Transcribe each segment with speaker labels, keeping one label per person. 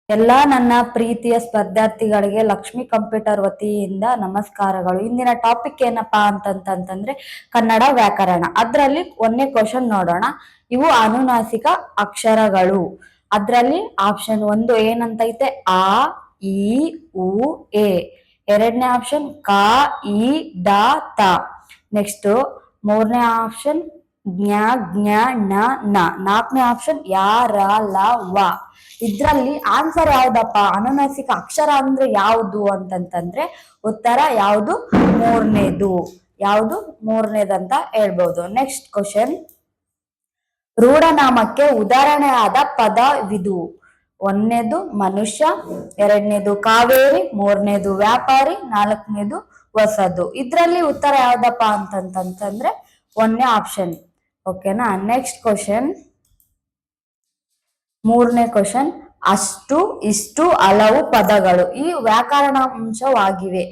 Speaker 1: ಎಲ್ಲ ನನ್ನ ಪ್ರೀತಿಯ ಸ್ಪರ್ಧಾರ್ಥಿಗಳಿಗೆ ಲಕ್ಷ್ಮಿ ಕಂಪ್ಯೂಟರ್ ವತಿಯಿಂದ ನಮಸ್ಕಾರಗಳು. ಇಂದಿನ ಟಾಪಿಕ್ ಏನಪ್ಪಾ ಅಂತಂತಂದ್ರೆ ಕನ್ನಡ ವ್ಯಾಕರಣ. ಅದರಲ್ಲಿ ಒಂದನೇ ಕ್ವಶನ್ ನೋಡೋಣ. ಇವು ಅನುನಾಸಿಕ ಅಕ್ಷರಗಳು. ಅದರಲ್ಲಿ ಆಪ್ಷನ್ 1 ಏನಂತೈತೆ ಆ ಇ ಉ ಎ. ಎರಡನೇ ಆಪ್ಷನ್ ಕ ಇ ಡ ತ. ನೆಕ್ಸ್ಟ್ ಮೂರನೇ ಆಪ್ಷನ್ ಜ್ಞ ಜ್ಞ ಣ ನ. ನಾಲ್ಕನೇ ಆಪ್ಷನ್ ಯಾ ರ ಲ ವ. ಇದ್ರಲ್ಲಿ ಆನ್ಸರ್ ಯಾವ್ದಪ್ಪ, ಅನುನಾಸಿಕ ಅಕ್ಷರ ಅಂದ್ರೆ ಯಾವುದು ಅಂತಂತಂದ್ರೆ ಉತ್ತರ ಯಾವುದು? ಮೂರನೇದು. ಯಾವುದು? ಮೂರನೇದಂತ ಹೇಳ್ಬೋದು. ನೆಕ್ಸ್ಟ್ ಕ್ವಶನ್, ರೂಢನಾಮಕ್ಕೆ ಉದಾಹರಣೆಯಾದ ಪದವಿದು. ಒಂದನೇದು ಮನುಷ್ಯ, ಎರಡನೇದು ಕಾವೇರಿ, ಮೂರನೇದು ವ್ಯಾಪಾರಿ, ನಾಲ್ಕನೇದು ಹೊಸದು. ಇದ್ರಲ್ಲಿ ಉತ್ತರ ಯಾವ್ದಪ್ಪ ಅಂತಂತಂದ್ರೆ ಒಂದನೇ ಆಪ್ಷನ್. ಓಕೆನಾ. ನೆಕ್ಸ್ಟ್ ಕ್ವಶನ್, ಮೂರನೇ ಕ್ವಶನ್, ಅಷ್ಟು ಇಷ್ಟು ಹಲವು ಪದಗಳು ಈ ವ್ಯಾಕರಣಾಂಶವಾಗಿವೆ.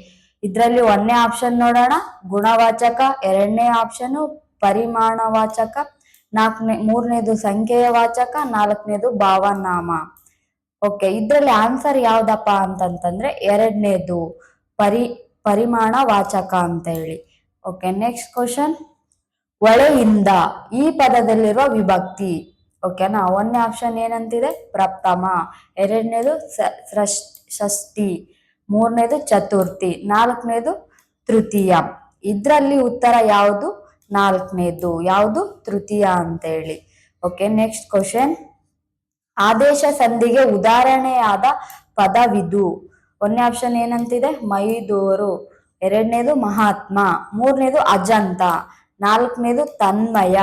Speaker 1: ಇದರಲ್ಲಿ ಒಂದನೇ ಆಪ್ಷನ್ ನೋಡೋಣ ಗುಣವಾಚಕ, ಎರಡನೇ ಆಪ್ಷನ್ ಪರಿಮಾಣವಾಚಕ, ಮೂರನೇದು ಸಂಖ್ಯೆಯ ವಾಚಕ, ನಾಲ್ಕನೇದು ಭಾವನಾಮ. ಓಕೆ, ಇದರಲ್ಲಿ ಆನ್ಸರ್ ಯಾವ್ದಪ್ಪ ಅಂತಂತಂದ್ರೆ ಎರಡನೇದು ಪರಿಮಾಣ ವಾಚಕ ಅಂತ ಹೇಳಿ. ಓಕೆ, ನೆಕ್ಸ್ಟ್ ಕ್ವಶನ್, ಒಳೆಯಿಂದ ಈ ಪದದಲ್ಲಿರುವ ವಿಭಕ್ತಿ. ಓಕೆನಾ. ಒಂದನೇ ಆಪ್ಷನ್ ಏನಂತಿದೆ? ಪ್ರಥಮ, ಎರಡನೇದು ಷಷ್ಠಿ, ಮೂರನೇದು ಚತುರ್ಥಿ, ನಾಲ್ಕನೇದು ತೃತೀಯ. ಇದರಲ್ಲಿ ಉತ್ತರ ಯಾವುದು? ನಾಲ್ಕನೇದು. ಯಾವುದು? ತೃತೀಯ ಅಂತ ಹೇಳಿ. ಓಕೆ, ನೆಕ್ಸ್ಟ್ ಕ್ವಶನ್, ಆದೇಶ ಸಂಧಿಗೆ ಉದಾಹರಣೆಯಾದ ಪದವಿದು. ಒಂದನೇ ಆಪ್ಷನ್ ಏನಂತಿದೆ? ಮೈದೂರು, ಎರಡನೇದು ಮಹಾತ್ಮ, ಮೂರನೇದು ಅಜಂತ, ನಾಲ್ಕನೇದು ತನ್ಮಯ.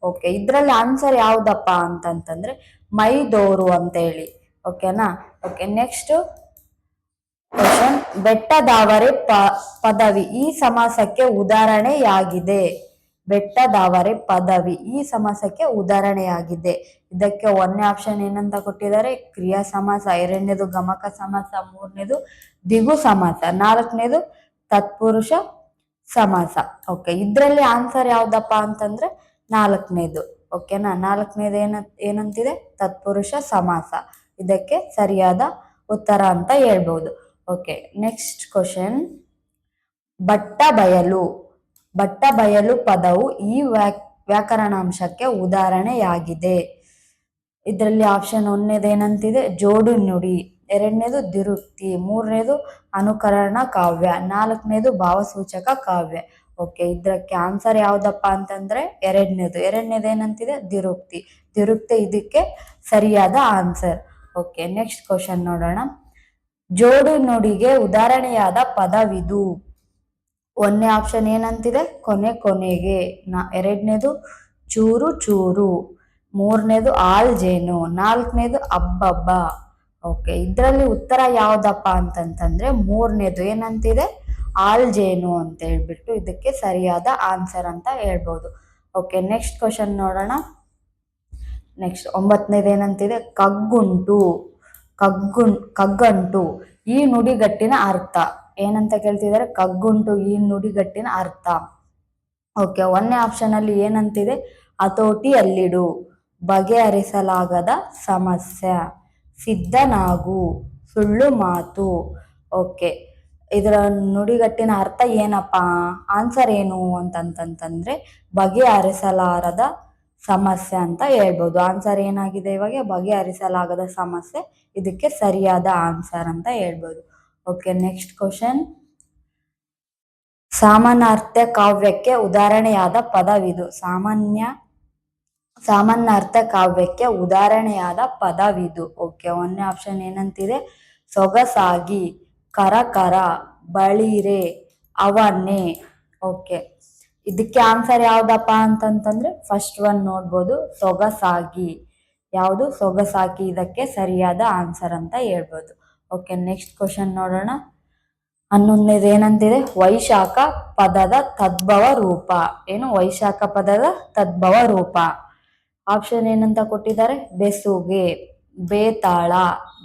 Speaker 1: ಓಕೆ, ಇದರಲ್ಲಿ ಆನ್ಸರ್ ಯಾವ್ದಪ್ಪ ಅಂತಂತಂದ್ರೆ ಮೈದೋರು ಅಂತ ಹೇಳಿ. ಓಕೆನಾ. ಓಕೆ, ನೆಕ್ಸ್ಟ್ ಕ್ವಶನ್, ಬೆಟ್ಟದಾವರೆ ಪದವಿ ಈ ಸಮಾಸಕ್ಕೆ ಉದಾಹರಣೆಯಾಗಿದೆ. ಬೆಟ್ಟದಾವರೆ ಪದವಿ ಈ ಸಮಾಸಕ್ಕೆ ಉದಾಹರಣೆಯಾಗಿದೆ. ಇದಕ್ಕೆ ಒಂದನೇ ಆಪ್ಷನ್ ಏನಂತ ಕೊಟ್ಟಿದ್ದಾರೆ? ಕ್ರಿಯಾ ಸಮಾಸ, ಎರಡನೇದು ಗಮಕ ಸಮಾಸ, ಮೂರನೇದು ದಿಗು ಸಮಾಸ, ನಾಲ್ಕನೇದು ತತ್ಪುರುಷ ಸಮಾಸ. ಓಕೆ, ಇದರಲ್ಲಿ ಆನ್ಸರ್ ಯಾವ್ದಪ್ಪ ಅಂತಂದ್ರೆ ನಾಲ್ಕನೇದು. ಓಕೆನಾ. ನಾಲ್ಕನೇದು ಏನಂತಿದೆ? ತತ್ಪುರುಷ ಸಮಾಸ. ಇದಕ್ಕೆ ಸರಿಯಾದ ಉತ್ತರ ಅಂತ ಹೇಳ್ಬೋದು. ಓಕೆ, ನೆಕ್ಸ್ಟ್ ಕ್ವಶನ್, ಬಟ್ಟ ಬಯಲು. ಬಟ್ಟ ಬಯಲು ಪದವು ಈ ವ್ಯಾಕರಣಾಂಶಕ್ಕೆ ಉದಾಹರಣೆಯಾಗಿದೆ. ಇದರಲ್ಲಿ ಆಪ್ಷನ್ ಒಂದನೇದು ಏನಂತಿದೆ? ಜೋಡು ನುಡಿ, ಎರಡನೇದು ದಿರುಕ್ತಿ, ಮೂರನೇದು ಅನುಕರಣ ಕಾವ್ಯ, ನಾಲ್ಕನೇದು ಭಾವಸೂಚಕ ಕಾವ್ಯ. ಓಕೆ, ಇದಕ್ಕೆ ಆನ್ಸರ್ ಯಾವ್ದಪ್ಪ ಅಂತಂದ್ರೆ ಎರಡನೇದು ಏನಂತಿದೆ? ದಿರುಕ್ತಿ. ದಿರುಕ್ತಿ ಇದಕ್ಕೆ ಸರಿಯಾದ ಆನ್ಸರ್. ಓಕೆ, ನೆಕ್ಸ್ಟ್ ಕ್ವಶನ್ ನೋಡೋಣ. ಜೋಡು ನುಡಿಗೆ ಉದಾಹರಣೆಯಾದ ಪದವಿದು. ಒಂದನೇ ಆಪ್ಷನ್ ಏನಂತಿದೆ? ಕೊನೆಗೆ, ಎರಡನೇದು ಚೂರು ಚೂರು, ಮೂರನೇದು ಆಲ್ಜೇನು, ನಾಲ್ಕನೇದು ಅಬ್ಬಬ್ಬ. ಓಕೆ, ಇದರಲ್ಲಿ ಉತ್ತರ ಯಾವ್ದಪ್ಪ ಅಂತಂತಂದ್ರೆ ಮೂರನೇದು ಏನಂತಿದೆ? ಆಲ್ಜೇನು ಅಂತ ಹೇಳ್ಬಿಟ್ಟು ಇದಕ್ಕೆ ಸರಿಯಾದ ಆನ್ಸರ್ ಅಂತ ಹೇಳ್ಬೋದು. ಓಕೆ, ನೆಕ್ಸ್ಟ್ ಕ್ವಶನ್ ನೋಡೋಣ. ನೆಕ್ಸ್ಟ್ 9ನೇದು ಏನಂತಿದೆ? ಕಗ್ಗುಂಟು, ಕಗ್ಗಂಟು ಈ ನುಡಿಗಟ್ಟಿನ ಅರ್ಥ. ಏನಂತ ಕೇಳ್ತಿದ್ದಾರೆ? ಕಗ್ಗುಂಟು ಈ ನುಡಿಗಟ್ಟಿನ ಅರ್ಥ. ಓಕೆ, ಒಂದನೇ ಆಪ್ಷನ್ ಅಲ್ಲಿ ಏನಂತಿದೆ? ಹತೋಟಿಯಲ್ಲಿಡು, ಬಗೆಹರಿಸಲಾಗದ ಸಮಸ್ಯೆ, ಸಿದ್ಧನಾಗು, ಸುಳ್ಳು ಮಾತು. ಓಕೆ, ಇದರ ನುಡಿಗಟ್ಟಿನ ಅರ್ಥ ಏನಪ್ಪಾ? ಆನ್ಸರ್ ಏನು ಅಂತಂತಂದ್ರೆ ಬಗೆಹರಿಸಲಾರದ ಸಮಸ್ಯೆ ಅಂತ ಹೇಳ್ಬೋದು. ಆನ್ಸರ್ ಏನಾಗಿದೆ ಇವಾಗ? ಬಗೆಹರಿಸಲಾಗದ ಸಮಸ್ಯೆ. ಇದಕ್ಕೆ ಸರಿಯಾದ ಆನ್ಸರ್ ಅಂತ ಹೇಳ್ಬೋದು. ಓಕೆ, ನೆಕ್ಸ್ಟ್ ಕ್ವಶನ್, ಸಾಮಾನ್ಯಾರ್ಥ ಕಾವ್ಯಕ್ಕೆ ಉದಾಹರಣೆಯಾದ ಪದವಿದು. ಸಾಮಾನ್ಯಾರ್ಥ ಕಾವ್ಯಕ್ಕೆ ಉದಾಹರಣೆಯಾದ ಪದವಿದು. ಓಕೆ, ಒಂದನೇ ಆಪ್ಷನ್ ಏನಂತಿದೆ? ಸೊಗಸಾಗಿ, ಕರಕರ, ಬಳಿರೆ, ಅವನೇ. ಓಕೆ, ಇದಕ್ಕೆ ಆನ್ಸರ್ ಯಾವ್ದಪ್ಪ ಅಂತಂತಂದ್ರೆ ಫಸ್ಟ್ ಒನ್ ನೋಡ್ಬೋದು, ಸೊಗಸಾಗಿ. ಯಾವುದು? ಸೊಗಸಾಗಿ ಇದಕ್ಕೆ ಸರಿಯಾದ ಆನ್ಸರ್ ಅಂತ ಹೇಳ್ಬೋದು. ಓಕೆ, ನೆಕ್ಸ್ಟ್ ಕ್ವಶನ್ ನೋಡೋಣ. 11ನೇದು ಏನಂತಿದೆ? ವೈಶಾಖ ಪದದ ತದ್ಭವ ರೂಪ. ಏನು? ವೈಶಾಖ ಪದದ ತದ್ಭವ ರೂಪ. ಆಪ್ಷನ್ ಏನಂತ ಕೊಟ್ಟಿದ್ದಾರೆ? ಬೆಸುಗೆ, ಬೇತಾಳ,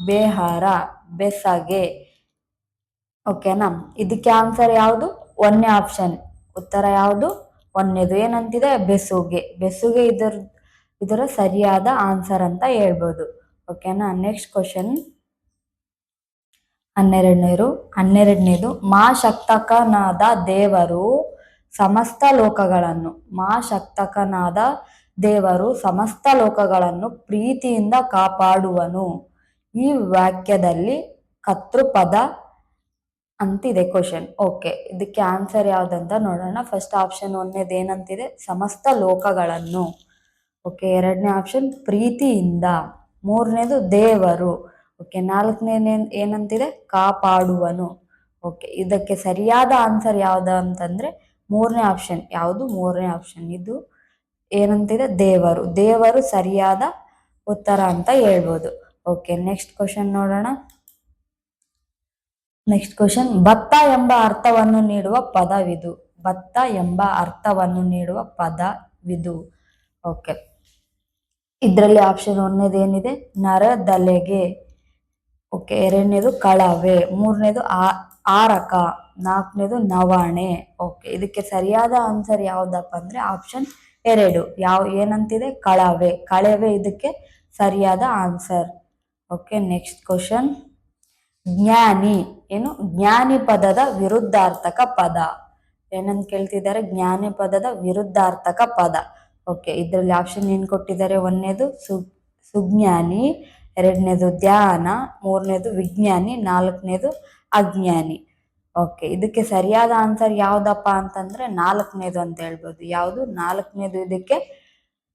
Speaker 1: ಬೇಹಾರ, ಬೆಸಗೆ. ಓಕೆನಾ. ಇದಕ್ಕೆ ಆನ್ಸರ್ ಯಾವುದು? ಒಂದನೇ ಆಪ್ಷನ್. ಉತ್ತರ ಯಾವುದು? ಒಂದನೇದು ಏನಂತಿದೆ? ಬೆಸುಗೆ. ಬೆಸುಗೆ ಇದರ ಸರಿಯಾದ ಆನ್ಸರ್ ಅಂತ ಹೇಳ್ಬೋದು. ಓಕೆನಾ. ನೆಕ್ಸ್ಟ್ ಕ್ವಶನ್, ಹನ್ನೆರಡನೇದು ಮಾ ಶಕ್ತಕನಾದ ದೇವರು ಸಮಸ್ತ ಲೋಕಗಳನ್ನು ಪ್ರೀತಿಯಿಂದ ಕಾಪಾಡುವನು. ಈ ವಾಕ್ಯದಲ್ಲಿ ಕರ್ತೃಪದ ಅಂತಿದೆ ಕ್ವಶನ್. ಓಕೆ, ಇದಕ್ಕೆ ಆನ್ಸರ್ ಯಾವ್ದಂತ ನೋಡೋಣ. ಫಸ್ಟ್ ಆಪ್ಷನ್ ಒಂದೇದು ಏನಂತಿದೆ, ಸಮಸ್ತ ಲೋಕಗಳನ್ನು. ಓಕೆ, ಎರಡನೇ ಆಪ್ಷನ್ ಪ್ರೀತಿಯಿಂದ, ಮೂರನೇದು ದೇವರು. ಓಕೆ, ನಾಲ್ಕನೇ ಏನಂತಿದೆ, ಕಾಪಾಡುವನು. ಓಕೆ, ಇದಕ್ಕೆ ಸರಿಯಾದ ಆನ್ಸರ್ ಯಾವ್ದು ಅಂತಂದ್ರೆ ಮೂರನೇ ಆಪ್ಷನ್. ಯಾವುದು? ಮೂರನೇ ಆಪ್ಷನ್. ಇದು ಏನಂತಿದೆ, ದೇವರು ಸರಿಯಾದ ಉತ್ತರ ಅಂತ ಹೇಳ್ಬೋದು. ಓಕೆ, ನೆಕ್ಸ್ಟ್ ಕ್ವಶನ್ ನೋಡೋಣ. ಭತ್ತ ಎಂಬ ಅರ್ಥವನ್ನು ನೀಡುವ ಪದವಿದು. ಓಕೆ, ಇದರಲ್ಲಿ ಆಪ್ಷನ್ ಒಂದೇದು ಏನಿದೆ, ನರದಲೆಗೆ. ಓಕೆ, ಎರಡನೇದು ಕಳವೆ, ಮೂರನೇದು ಆರಕ, ನಾಲ್ಕನೇದು ನವಣೆ. ಓಕೆ, ಇದಕ್ಕೆ ಸರಿಯಾದ ಆನ್ಸರ್ ಯಾವ್ದಪ್ಪ ಅಂದ್ರೆ ಆಪ್ಷನ್ 2. ಏನಂತಿದೆ, ಕಳವೆ ಇದಕ್ಕೆ ಸರಿಯಾದ ಆನ್ಸರ್. Okay, next question. ಜ್ಞಾನಿ ಪದದ ವಿರುದ್ಧಾರ್ಥಕ ಪದ. ಏನಂತ ಕೇಳ್ತಿದ್ದಾರೆ, ಜ್ಞಾನಿ ಪದದ ವಿರುದ್ಧಾರ್ಥಕ ಪದ. ಓಕೆ, ಇದರಲ್ಲಿ ಆಪ್ಷನ್ ಏನ್ ಕೊಟ್ಟಿದ್ದಾರೆ, ಒಂದನೇದು ಸುಜ್ಞಾನಿ, ಎರಡನೇದು ಧ್ಯಾನ, ಮೂರನೇದು ವಿಜ್ಞಾನಿ, ನಾಲ್ಕನೇದು ಅಜ್ಞಾನಿ. ಓಕೆ, ಇದಕ್ಕೆ ಸರಿಯಾದ ಆನ್ಸರ್ ಯಾವ್ದಪ್ಪ ಅಂತಂದ್ರೆ ನಾಲ್ಕನೇದು ಅಂತ ಹೇಳ್ಬೋದು. ಯಾವುದು? ನಾಲ್ಕನೇದು ಇದಕ್ಕೆ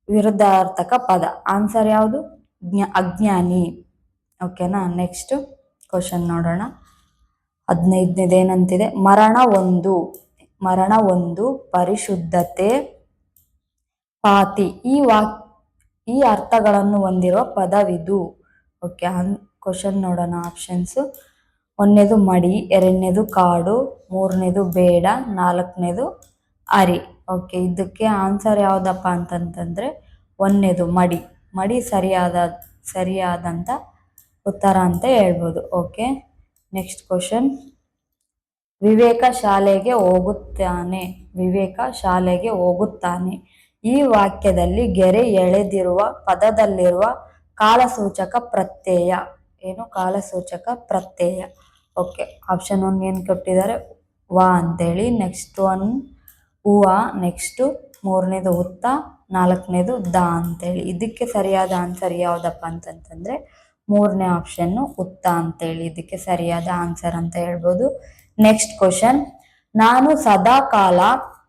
Speaker 1: ವಿರುದ್ಧಾರ್ಥಕ ಪದ. ಆನ್ಸರ್ ಯಾವುದು? ಅಜ್ಞಾನಿ. ಓಕೆನಾ. ನೆಕ್ಸ್ಟ್ ಕ್ವಶನ್ ನೋಡೋಣ. 15ನೇದು ಏನಂತಿದೆ, ಮರಣ ಒಂದು ಪರಿಶುದ್ಧತೆ ಪಾತಿ ಈ ಅರ್ಥಗಳನ್ನು ಹೊಂದಿರುವ ಪದವಿದು. ಓಕೆ, ಕ್ವಶನ್ ನೋಡೋಣ. ಆಪ್ಷನ್ಸ್: ಒಂದನೇದು ಮಡಿ, ಎರಡನೇದು ಕಾಡು, ಮೂರನೇದು ಬೇಡ, ನಾಲ್ಕನೇದು ಅರಿ. ಓಕೆ, ಇದಕ್ಕೆ ಆನ್ಸರ್ ಯಾವ್ದಪ್ಪ ಅಂತಂತಂದ್ರೆ ಒಂದನೇದು ಮಡಿ ಸರಿಯಾದಂತ ಉತ್ತರ ಅಂತ ಹೇಳ್ಬೋದು. Okay, next question. ವಿವೇಕ ಶಾಲೆಗೆ ಹೋಗುತ್ತಾನೆ. ಈ ವಾಕ್ಯದಲ್ಲಿ ಗೆರೆ ಎಳೆದಿರುವ ಪದದಲ್ಲಿರುವ ಕಾಲಸೂಚಕ ಪ್ರತ್ಯಯ ಏನು? ಕಾಲಸೂಚಕ ಪ್ರತ್ಯಯ. ಓಕೆ, ಆಪ್ಷನ್ 1 ಏನು ಕೊಟ್ಟಿದ್ದಾರೆ, ವ ಅಂತೇಳಿ. ನೆಕ್ಸ್ಟ್ 1 ಹೂವ, ನೆಕ್ಸ್ಟ್ ಮೂರನೇದು ಹುತ್ತ, ನಾಲ್ಕನೇದು ದ ಅಂತೇಳಿ. ಇದಕ್ಕೆ ಸರಿಯಾದ ಆನ್ಸರ್ ಯಾವ್ದಪ್ಪ ಅಂತಂತಂದ್ರೆ ಮೂರನೇ ಆಪ್ಷನ್ ಹುತ್ತ ಅಂತೇಳಿ ಇದಕ್ಕೆ ಸರಿಯಾದ ಆನ್ಸರ್ ಅಂತ ಹೇಳ್ಬೋದು. Next question.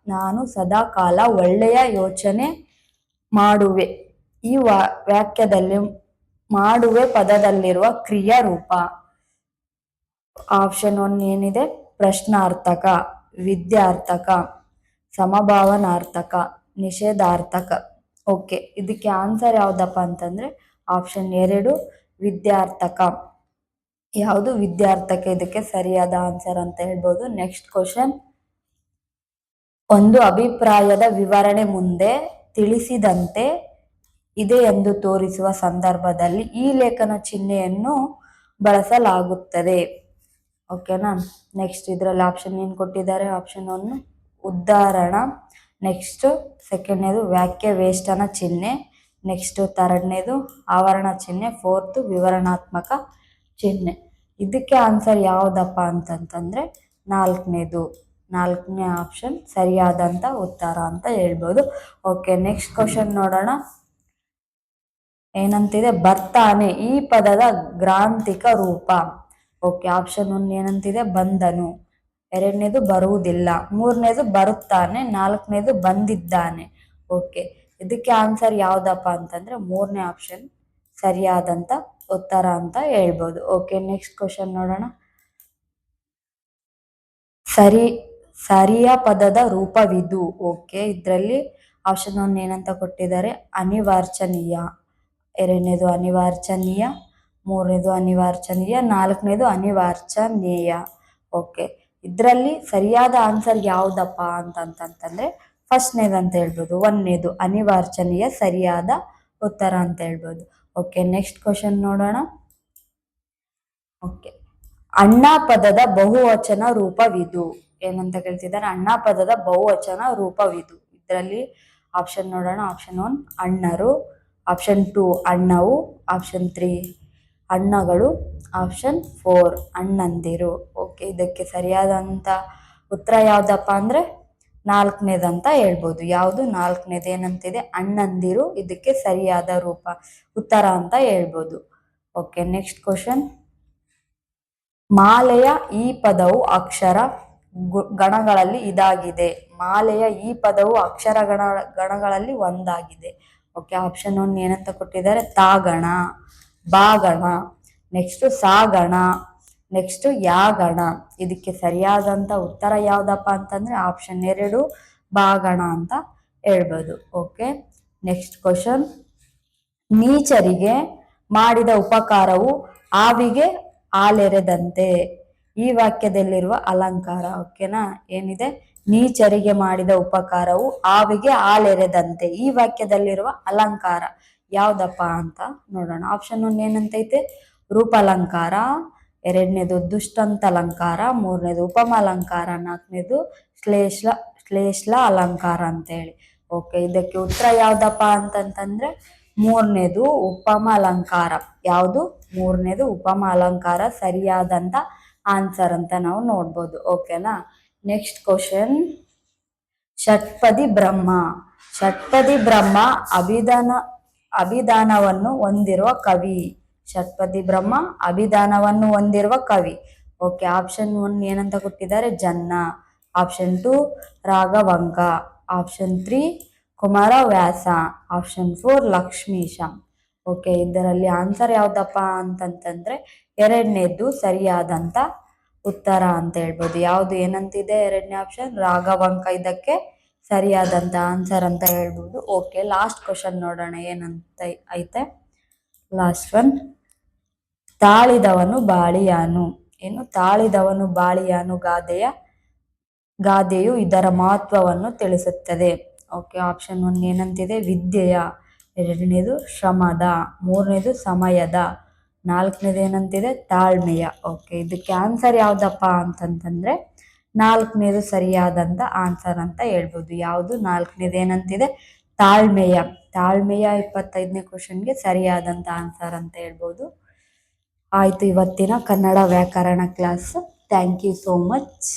Speaker 1: ನಾನು ಸದಾಕಾಲ ಒಳ್ಳೆಯ ಯೋಚನೆ ಮಾಡುವೆ. ಈ ವಾಕ್ಯದಲ್ಲಿ ಮಾಡುವೆ ಪದದಲ್ಲಿರುವ ಕ್ರಿಯಾ ರೂಪ. ಆಪ್ಷನ್ 1 ಏನಿದೆ, ಪ್ರಶ್ನಾರ್ಥಕ, ವಿದ್ಯಾರ್ಥಕ, ಸಮಭಾವನಾರ್ಥಕ, ನಿಷೇಧಾರ್ಥಕ. ಓಕೆ, ಇದಕ್ಕೆ ಆನ್ಸರ್ ಯಾವ್ದಪ್ಪ ಅಂತಂದ್ರೆ ಆಪ್ಷನ್ 2 ವಿದ್ಯಾರ್ಥಕ. ಯಾವುದು? ವಿದ್ಯಾರ್ಥಕ ಇದಕ್ಕೆ ಸರಿಯಾದ ಆನ್ಸರ್ ಅಂತ ಹೇಳ್ಬೋದು. Next question. ಒಂದು ಅಭಿಪ್ರಾಯದ ವಿವರಣೆ ಮುಂದೆ ತಿಳಿಸಿದಂತೆ ಇದೆ ಎಂದು ತೋರಿಸುವ ಸಂದರ್ಭದಲ್ಲಿ ಈ ಲೇಖನ ಚಿಹ್ನೆಯನ್ನು ಬಳಸಲಾಗುತ್ತದೆ. ಓಕೆನಾ. ನೆಕ್ಸ್ಟ್ ಇದರಲ್ಲಿ ಆಪ್ಷನ್ ಏನು ಕೊಟ್ಟಿದ್ದಾರೆ, ಆಪ್ಷನ್ 1 ಉದಾಹರಣ, ನೆಕ್ಸ್ಟ್ ಸೆಕೆಂಡ್ನೇದು ವಾಕ್ಯ ವೇಷ್ಟನ ಚಿಹ್ನೆ, ನೆಕ್ಸ್ಟ್ ಥರ್ಡ್ನೇದು ಆವರಣ ಚಿಹ್ನೆ, ಫೋರ್ತ್ ವಿವರಣಾತ್ಮಕ ಚಿಹ್ನೆ. ಇದಕ್ಕೆ ಆನ್ಸರ್ ಯಾವುದಪ್ಪ ಅಂತಂತಂದ್ರೆ ನಾಲ್ಕನೇ ಆಪ್ಷನ್ ಸರಿಯಾದಂತ ಉತ್ತರ ಅಂತ ಹೇಳ್ಬೋದು. ಓಕೆ, ನೆಕ್ಸ್ಟ್ ಕ್ವಶನ್ ನೋಡೋಣ. ಏನಂತಿದೆ, ಬರ್ತಾನೆ ಈ ಪದದ ಗ್ರಾಂಥಿಕ ರೂಪ. ಓಕೆ, ಆಪ್ಷನ್ 1 ಏನಂತಿದೆ, ಬಂದನು, ಎರಡನೇದು ಬರುವುದಿಲ್ಲ, ಮೂರನೇದು ಬರುತ್ತಾನೆ, ನಾಲ್ಕನೇದು ಬಂದಿದ್ದಾನೆ. ಓಕೆ, ಇದಕ್ಕೆ ಆನ್ಸರ್ ಯಾವ್ದಪ್ಪ ಅಂತಂದ್ರೆ ಮೂರನೇ ಆಪ್ಷನ್ ಸರಿಯಾದಂತ ಉತ್ತರ ಅಂತ ಹೇಳ್ಬೋದು. ಓಕೆ, ನೆಕ್ಸ್ಟ್ ಕ್ವಶನ್ ನೋಡೋಣ. ಸರಿಯ ಪದದ ರೂಪವಿದು. ಓಕೆ, ಇದರಲ್ಲಿ ಆಪ್ಷನ್ 1 ಏನಂತ ಕೊಟ್ಟಿದ್ದಾರೆ, ಅನಿವಾರ್ಚನೀಯ, ಎರಡನೇದು ಅನಿವಾರ್ಚನೀಯ, ಮೂರನೇದು ಅನಿವಾರ್ಚನೀಯ, ನಾಲ್ಕನೇದು ಅನಿವಾರ್ಚನೀಯ. ಓಕೆ, ಇದರಲ್ಲಿ ಸರಿಯಾದ ಆನ್ಸರ್ ಯಾವ್ದಪ್ಪ ಅಂತಂತಂದ್ರೆ ಫಸ್ಟ್ನೇದು ಅಂತ ಹೇಳ್ಬೋದು, ಒಂದನೇದು ಅನಿವಾರ್ಚನೀಯ ಸರಿಯಾದ ಉತ್ತರ ಅಂತ ಹೇಳ್ಬೋದು. ಓಕೆ, ನೆಕ್ಸ್ಟ್ ಕ್ವಶನ್ ನೋಡೋಣ. ಓಕೆ, ಅಣ್ಣ ಪದದ ಬಹುವಚನ ರೂಪವಿದು. ಏನಂತ ಕೇಳ್ತಿದ್ದಾರೆ, ಅಣ್ಣ ಪದದ ಬಹುವಚನ ರೂಪವಿದು. ಇದರಲ್ಲಿ ಆಪ್ಷನ್ ನೋಡೋಣ. ಆಪ್ಷನ್ 1 ಅಣ್ಣರು, ಆಪ್ಷನ್ 2 ಅಣ್ಣವು, ಆಪ್ಷನ್ 3 ಅಣ್ಣಗಳು, ಆಪ್ಷನ್ 4 ಅಣ್ಣಂದಿರು. ಓಕೆ, ಇದಕ್ಕೆ ಸರಿಯಾದಂಥ ಉತ್ತರ ಯಾವುದಪ್ಪ ಅಂದರೆ ನಾಲ್ಕನೇದಂತ ಹೇಳ್ಬೋದು. ಯಾವುದು ನಾಲ್ಕನೇದು ಏನಂತಿದೆ? ಅಣ್ಣಂದಿರು. ಇದಕ್ಕೆ ಸರಿಯಾದ ರೂಪ ಉತ್ತರ ಅಂತ ಹೇಳ್ಬೋದು. Okay, next question. ಮಾಲೆಯ ಈ ಪದವು ಅಕ್ಷರ ಗಣಗಳಲ್ಲಿ ಇದಾಗಿದೆ. ಮಾಲೆಯ ಈ ಪದವು ಅಕ್ಷರ ಗಣಗಳಲ್ಲಿ ಒಂದಾಗಿದೆ. ಓಕೆ, ಆಪ್ಷನ್ 1 ಏನಂತ ಕೊಟ್ಟಿದ್ದಾರೆ? ತಾಗಣ, ಬಾಗಣ, ನೆಕ್ಸ್ಟ್ ಸಾಗಣ, ನೆಕ್ಸ್ಟ್ ಯಾಗಣ. ಇದಕ್ಕೆ ಸರಿಯಾದಂಥ ಉತ್ತರ ಯಾವುದಪ್ಪ ಅಂತಂದರೆ ಆಪ್ಷನ್ 2 ಬಾಗಣ ಅಂತ ಹೇಳ್ಬೋದು. Okay, next question. ನೀಚರಿಗೆ ಮಾಡಿದ ಉಪಕಾರವು ಆವಿಗೆ ಹಾಲೆರೆದಂತೆ. ಈ ವಾಕ್ಯದಲ್ಲಿರುವ ಅಲಂಕಾರ. ಓಕೆನಾ, ಏನಿದೆ? ನೀಚರಿಗೆ ಮಾಡಿದ ಉಪಕಾರವು ಆವಿಗೆ ಹಾಲೆರೆದಂತೆ. ಈ ವಾಕ್ಯದಲ್ಲಿರುವ ಅಲಂಕಾರ ಯಾವ್ದಪ್ಪ ಅಂತ ನೋಡೋಣ. ಆಪ್ಷನ್ 1 ಏನಂತೈತೆ? ರೂಪಾಲಂಕಾರ, ಎರಡನೇದು ದುಷ್ಟಂತ ಅಲಂಕಾರ, ಮೂರನೇದು ಉಪಮ ಅಲಂಕಾರ, ನಾಲ್ಕನೇದು ಶ್ಲೇಷ್ಲ ಅಲಂಕಾರ ಅಂತೇಳಿ. ಓಕೆ, ಇದಕ್ಕೆ ಉತ್ತರ ಯಾವ್ದಪ್ಪ ಅಂತಂತಂದ್ರೆ ಮೂರನೇದು ಉಪಮ ಅಲಂಕಾರ. ಯಾವುದು? ಮೂರನೇದು ಉಪಮ ಅಲಂಕಾರ ಸರಿಯಾದಂತ ಆನ್ಸರ್ ಅಂತ ನಾವು ನೋಡ್ಬೋದು. ಓಕೆನಾ, ನೆಕ್ಸ್ಟ್ ಕ್ವಶನ್. ಷಟ್ಪದಿ ಬ್ರಹ್ಮ. ಷಟ್ಪದಿ ಬ್ರಹ್ಮ ಅಭಿಧಾನವನ್ನು ಹೊಂದಿರುವ ಕವಿ. ಷಟ್ಪದಿ ಬ್ರಹ್ಮ ಅಭಿಧಾನವನ್ನು ಹೊಂದಿರುವ ಕವಿ. ಓಕೆ, ಆಪ್ಷನ್ 1 ಏನಂತ ಕೊಟ್ಟಿದ್ದಾರೆ? Janna, option 2 Raghavanka, option 3 Kumaravyasa, option 4 Lakshmisha. Okay, ಇದರಲ್ಲಿ ಆನ್ಸರ್ ಯಾವ್ದಪ್ಪ ಅಂತಂತಂದ್ರೆ ಎರಡನೇದು ಸರಿಯಾದಂತ ಉತ್ತರ ಅಂತ ಹೇಳ್ಬೋದು. ಯಾವುದು ಏನಂತಿದೆ? ಎರಡನೇ ಆಪ್ಷನ್ ರಾಘವಂಕ ಇದಕ್ಕೆ ಸರಿಯಾದಂತ ಆನ್ಸರ್ ಅಂತ ಹೇಳ್ಬೋದು. ಓಕೆ, ಲಾಸ್ಟ್ ಕ್ವಶನ್ ನೋಡೋಣ ಏನಂತ ಐತೆ. Last one. ತಾಳಿದವನು ಬಾಳಿಯಾನು. ಏನು? ತಾಳಿದವನು ಬಾಳಿಯಾನು ಗಾದೆಯು ಇದರ ಮಹತ್ವವನ್ನು ತಿಳಿಸುತ್ತದೆ. ಓಕೆ, ಆಪ್ಷನ್ 1 ಏನಂತಿದೆ? ವಿದ್ಯೆಯ, ಎರಡನೇದು ಶ್ರಮದ, ಮೂರನೇದು ಸಮಯದ, ನಾಲ್ಕನೇದು ಏನಂತಿದೆ? ತಾಳ್ಮೆಯ. ಓಕೆ, ಇದಕ್ಕೆ ಆನ್ಸರ್ ಯಾವ್ದಪ್ಪ ಅಂತಂತಂದ್ರೆ ನಾಲ್ಕನೇದು ಸರಿಯಾದಂತ ಆನ್ಸರ್ ಅಂತ ಹೇಳ್ಬೋದು. ಯಾವುದು? ನಾಲ್ಕನೇದು ಏನಂತಿದೆ? ತಾಳ್ಮೆಯ. 25ನೇ ಕ್ವಶನ್ಗೆ ಸರಿಯಾದಂತ ಆನ್ಸರ್ ಅಂತ ಹೇಳ್ಬೋದು. ಆಯ್ತು, ಇವತ್ತಿನ ಕನ್ನಡ ವ್ಯಾಕರಣ class. Thank you so much.